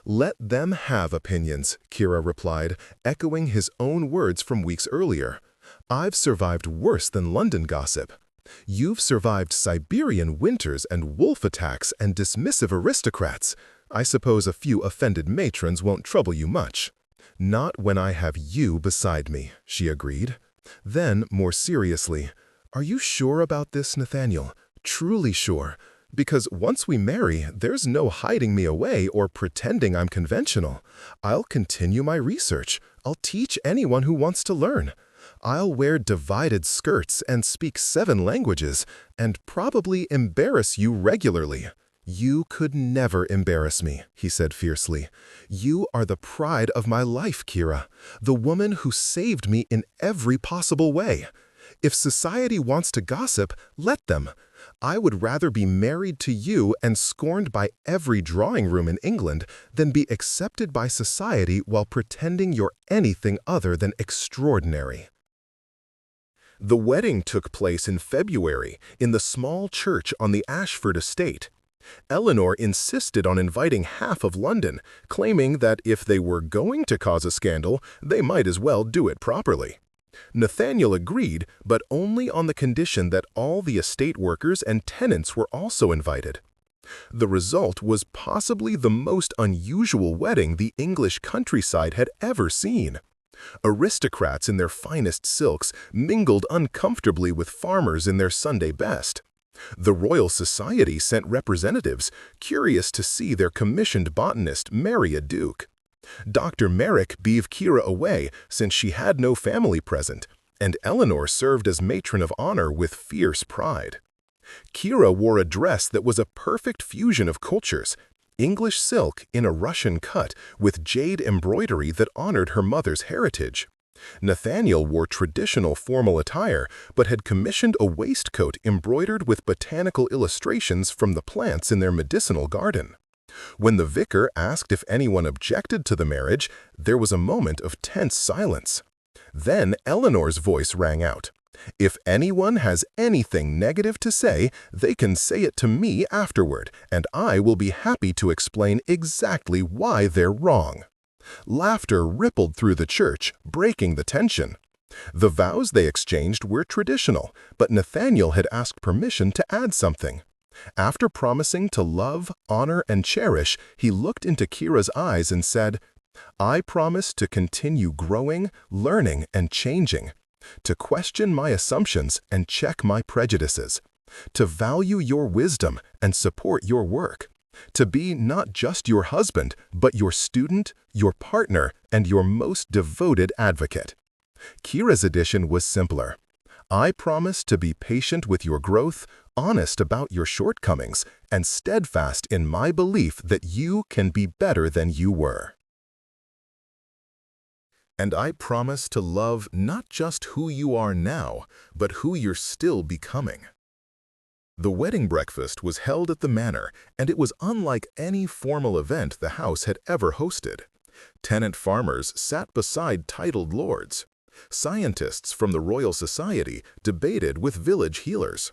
Let them have opinions, Kira replied, echoing his own words from weeks earlier. I've survived worse than London gossip. You've survived Siberian winters and wolf attacks and dismissive aristocrats. I suppose a few offended matrons won't trouble you much. Not when I have you beside me, she agreed. Then, more seriously, are you sure about this, Nathaniel? Truly sure? Because once we marry, there's no hiding me away or pretending I'm conventional. I'll continue my research. I'll teach anyone who wants to learn. I'll wear divided skirts and speak 7 languages, and probably embarrass you regularly. You could never embarrass me, he said fiercely. You are the pride of my life, Kira, the woman who saved me in every possible way. If society wants to gossip, let them. I would rather be married to you and scorned by every drawing room in England than be accepted by society while pretending you're anything other than extraordinary. The wedding took place in February in the small church on the Ashford estate. Eleanor insisted on inviting half of London, claiming that if they were going to cause a scandal, they might as well do it properly. Nathaniel agreed, but only on the condition that all the estate workers and tenants were also invited. The result was possibly the most unusual wedding the English countryside had ever seen. Aristocrats in their finest silks mingled uncomfortably with farmers in their Sunday best. The Royal Society sent representatives, curious to see their commissioned botanist marry a duke. Dr. Merrick beaved Kira away since she had no family present, and Eleanor served as matron of honor with fierce pride. Kira wore a dress that was a perfect fusion of cultures, English silk in a Russian cut with jade embroidery that honored her mother's heritage. Nathaniel wore traditional formal attire, but had commissioned a waistcoat embroidered with botanical illustrations from the plants in their medicinal garden. When the vicar asked if anyone objected to the marriage, there was a moment of tense silence. Then Eleanor's voice rang out. If anyone has anything negative to say, they can say it to me afterward, and I will be happy to explain exactly why they're wrong. Laughter rippled through the church, breaking the tension. The vows they exchanged were traditional, but Nathaniel had asked permission to add something. After promising to love, honor, and cherish, he looked into Kira's eyes and said, I promise to continue growing, learning, and changing, to question my assumptions and check my prejudices, to value your wisdom and support your work. To be not just your husband, but your student, your partner, and your most devoted advocate. Kira's addition was simpler. I promise to be patient with your growth, honest about your shortcomings, and steadfast in my belief that you can be better than you were. And I promise to love not just who you are now, but who you're still becoming. The wedding breakfast was held at the manor, and it was unlike any formal event the house had ever hosted. Tenant farmers sat beside titled lords. Scientists from the Royal Society debated with village healers.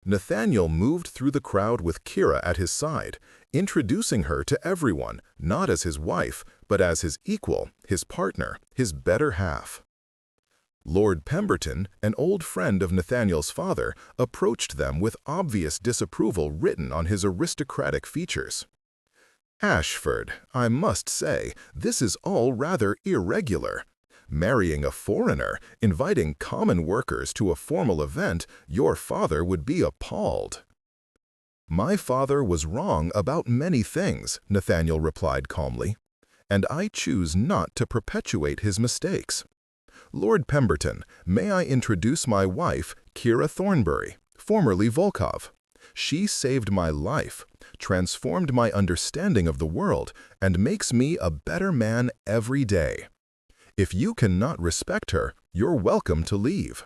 Nathaniel moved through the crowd with Kira at his side, introducing her to everyone, not as his wife, but as his equal, his partner, his better half. Lord Pemberton, an old friend of Nathaniel's father, approached them with obvious disapproval written on his aristocratic features. "Ashford, I must say, this is all rather irregular. Marrying a foreigner, inviting common workers to a formal event, your father would be appalled." "My father was wrong about many things," Nathaniel replied calmly, "and I choose not to perpetuate his mistakes. Lord Pemberton, may I introduce my wife, Kira Thornbury, formerly Volkov. She saved my life, transformed my understanding of the world, and makes me a better man every day. If you cannot respect her, you're welcome to leave."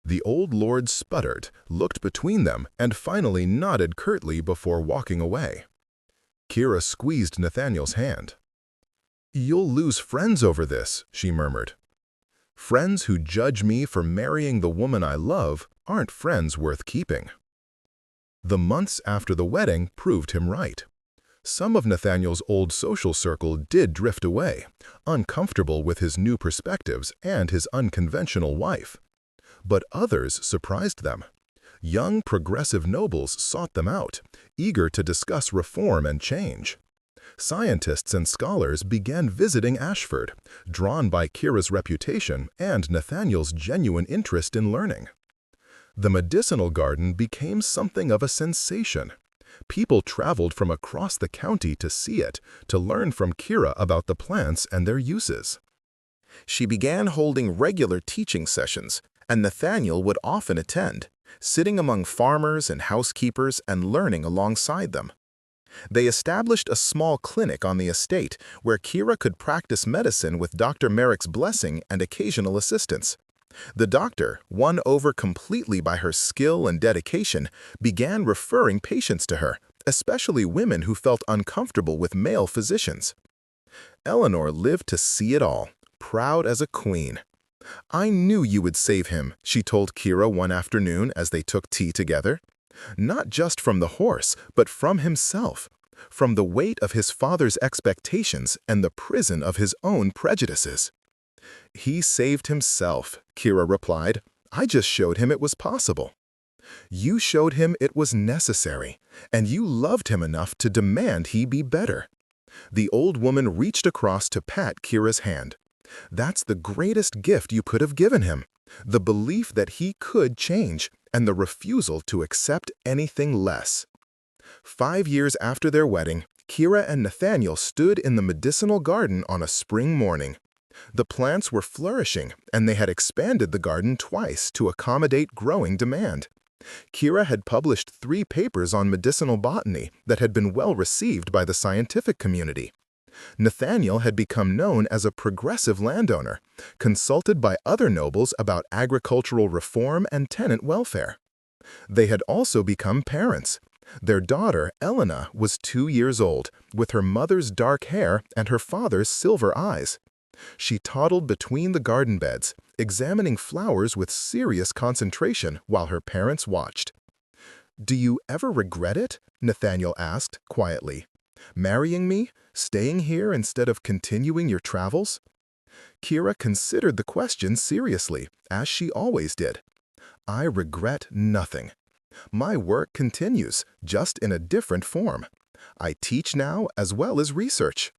The old lord sputtered, looked between them, and finally nodded curtly before walking away. Kira squeezed Nathaniel's hand. "You'll lose friends over this," she murmured. "Friends who judge me for marrying the woman I love aren't friends worth keeping." The months after the wedding proved him right. Some of Nathaniel's old social circle did drift away, uncomfortable with his new perspectives and his unconventional wife. But others surprised them. Young progressive nobles sought them out, eager to discuss reform and change. Scientists and scholars began visiting Ashford, drawn by Kira's reputation and Nathaniel's genuine interest in learning. The medicinal garden became something of a sensation. People traveled from across the county to see it, to learn from Kira about the plants and their uses. She began holding regular teaching sessions, and Nathaniel would often attend, sitting among farmers and housekeepers and learning alongside them. They established a small clinic on the estate where Kira could practice medicine with Dr. Merrick's blessing and occasional assistance. The doctor, won over completely by her skill and dedication, began referring patients to her, especially women who felt uncomfortable with male physicians. Eleanor lived to see it all, proud as a queen. "I knew you would save him," she told Kira one afternoon as they took tea together. "Not just from the horse, but from himself, from the weight of his father's expectations and the prison of his own prejudices." "He saved himself," Kira replied. "I just showed him it was possible." "You showed him it was necessary, and you loved him enough to demand he be better." The old woman reached across to pat Kira's hand. "That's the greatest gift you could have given him, the belief that he could change, and the refusal to accept anything less." 5 years after their wedding, Kira and Nathaniel stood in the medicinal garden on a spring morning. The plants were flourishing, and they had expanded the garden twice to accommodate growing demand. Kira had published 3 papers on medicinal botany that had been well received by the scientific community. Nathaniel had become known as a progressive landowner, consulted by other nobles about agricultural reform and tenant welfare. They had also become parents. Their daughter, Elena, was 2 years old, with her mother's dark hair and her father's silver eyes. She toddled between the garden beds, examining flowers with serious concentration while her parents watched. "Do you ever regret it?" Nathaniel asked, quietly. "Marrying me? Staying here instead of continuing your travels?" Kira considered the question seriously, as she always did. "I regret nothing. My work continues, just in a different form. I teach now as well as research.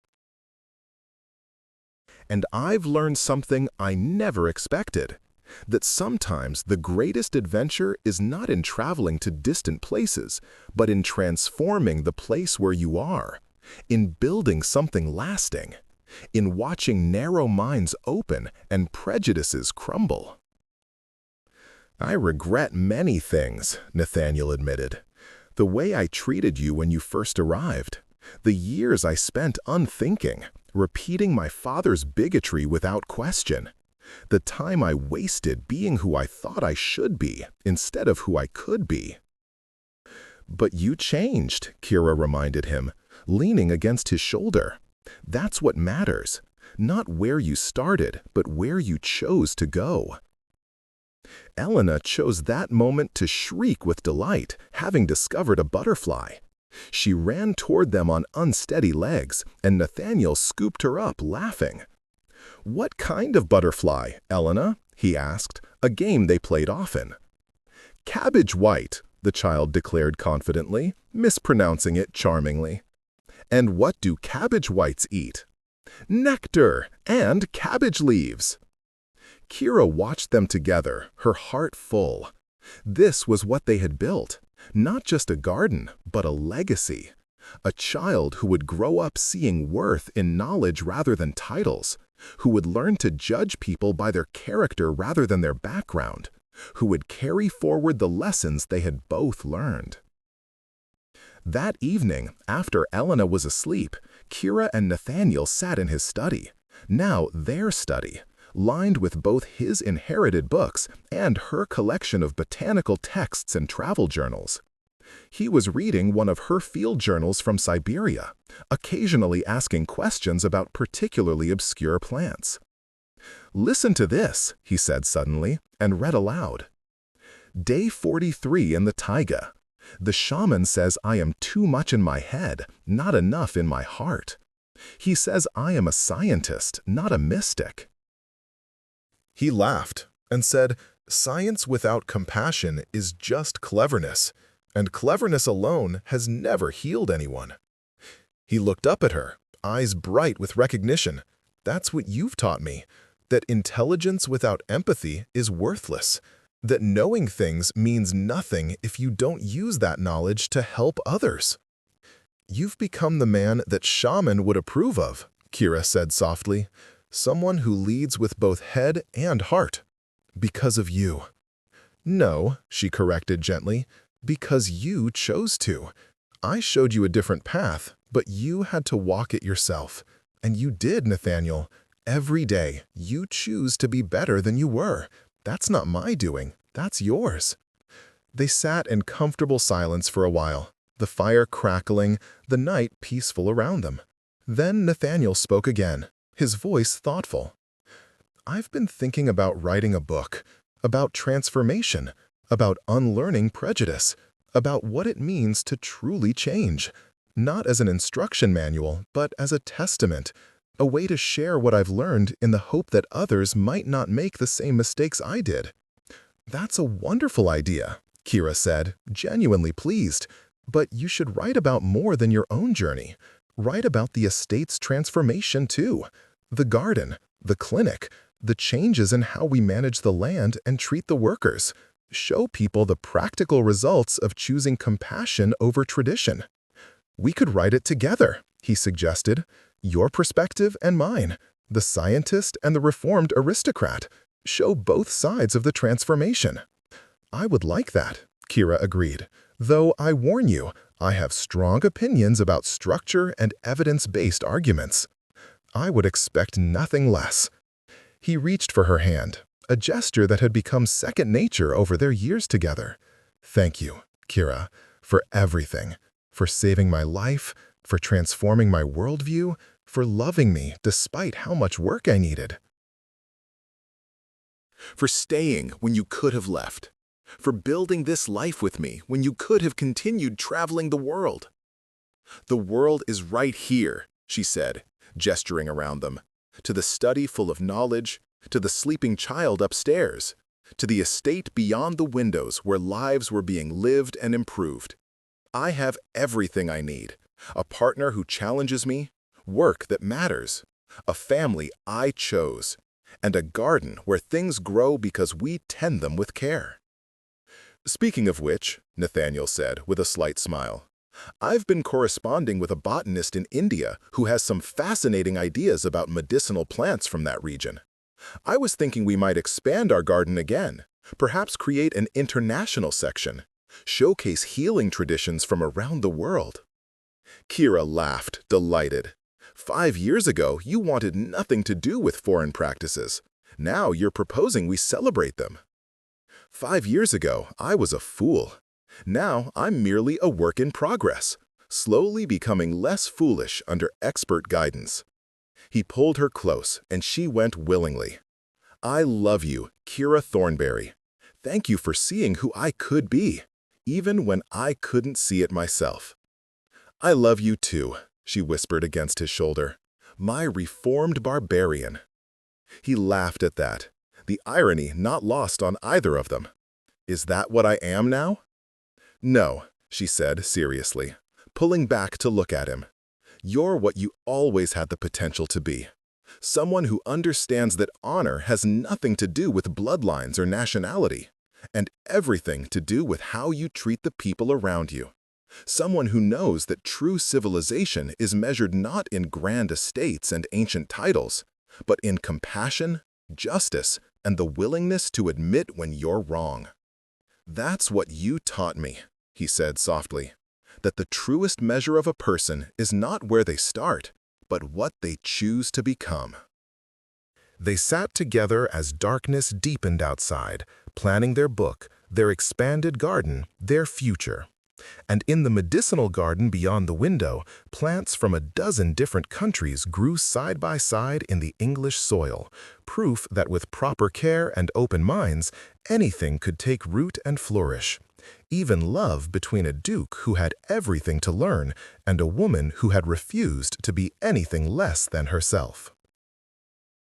And I've learned something I never expected. that sometimes the greatest adventure is not in traveling to distant places, but in transforming the place where you are, in building something lasting, in watching narrow minds open and prejudices crumble. "I regret many things," Nathaniel admitted. "The way I treated you when you first arrived, the years I spent unthinking, repeating my father's bigotry without question, the time I wasted being who I thought I should be instead of who I could be." "But you changed," Kira reminded him, leaning against his shoulder. "That's what matters, not where you started, but where you chose to go." Elena chose that moment to shriek with delight, having discovered a butterfly. She ran toward them on unsteady legs, and Nathaniel scooped her up, laughing. "What kind of butterfly, Elena?" he asked, a game they played often. "Cabbage white," the child declared confidently, mispronouncing it charmingly. "And what do cabbage whites eat?" "Nectar and cabbage leaves." Kira watched them together, her heart full. This was what they had built, not just a garden, but a legacy. A child who would grow up seeing worth in knowledge rather than titles, who would learn to judge people by their character rather than their background, who would carry forward the lessons they had both learned. That evening, after Elena was asleep, Kira and Nathaniel sat in his study, now their study, lined with both his inherited books and her collection of botanical texts and travel journals. He was reading one of her field journals from Siberia, occasionally asking questions about particularly obscure plants. "Listen to this," he said suddenly, and read aloud. "Day 43 in the taiga. The shaman says I am too much in my head, not enough in my heart. He says I am a scientist, not a mystic." He laughed and said, "Science without compassion is just cleverness, and cleverness alone has never healed anyone." He looked up at her, eyes bright with recognition. "That's what you've taught me, that intelligence without empathy is worthless, that knowing things means nothing if you don't use that knowledge to help others." "You've become the man that shaman would approve of," Kira said softly. "Someone who leads with both head and heart. Because of you." "No," she corrected gently, "because you chose to. I showed you a different path, but you had to walk it yourself. And you did, Nathaniel. Every day, you choose to be better than you were. That's not my doing, that's yours." They sat in comfortable silence for a while, the fire crackling, the night peaceful around them. Then Nathaniel spoke again, his voice thoughtful. "I've been thinking about writing a book, about transformation, about unlearning prejudice, about what it means to truly change, not as an instruction manual, but as a testament, a way to share what I've learned in the hope that others might not make the same mistakes I did." "That's a wonderful idea," Kira said, genuinely pleased. "But you should write about more than your own journey. Write about the estate's transformation too. The garden, the clinic, the changes in how we manage the land and treat the workers. Show people the practical results of choosing compassion over tradition." "We could write it together," he suggested. "Your perspective and mine, the scientist and the reformed aristocrat. Show both sides of the transformation." "I would like that," Kira agreed. "Though I warn you, I have strong opinions about structure and evidence-based arguments." "I would expect nothing less." He reached for her hand, a gesture that had become second nature over their years together. "Thank you, Kira, for everything, for saving my life, for transforming my worldview, for loving me despite how much work I needed. For staying when you could have left. For building this life with me when you could have continued traveling the world." "The world is right here," she said, gesturing around them, "to the study full of knowledge, to the sleeping child upstairs, to the estate beyond the windows where lives were being lived and improved. I have everything I need, a partner who challenges me, work that matters, a family I chose, and a garden where things grow because we tend them with care. Speaking of which, Nathaniel said with a slight smile, I've been corresponding with a botanist in India who has some fascinating ideas about medicinal plants from that region. I was thinking we might expand our garden again, perhaps create an international section, showcase healing traditions from around the world. Kira laughed, delighted. 5 years ago, you wanted nothing to do with foreign practices. Now you're proposing we celebrate them. 5 years ago, I was a fool. Now I'm merely a work in progress, slowly becoming less foolish under expert guidance. He pulled her close, and she went willingly. I love you, Kira Thornberry. Thank you for seeing who I could be, even when I couldn't see it myself. I love you too, she whispered against his shoulder. My reformed barbarian. He laughed at that, the irony not lost on either of them. Is that what I am now? No, she said seriously, pulling back to look at him. You're what you always had the potential to be. Someone who understands that honor has nothing to do with bloodlines or nationality, and everything to do with how you treat the people around you. Someone who knows that true civilization is measured not in grand estates and ancient titles, but in compassion, justice, and the willingness to admit when you're wrong. That's what you taught me, he said softly, that the truest measure of a person is not where they start, but what they choose to become. They sat together as darkness deepened outside, planning their book, their expanded garden, their future. And in the medicinal garden beyond the window, plants from a dozen different countries grew side by side in the English soil, proof that with proper care and open minds, anything could take root and flourish. Even love between a duke who had everything to learn and a woman who had refused to be anything less than herself.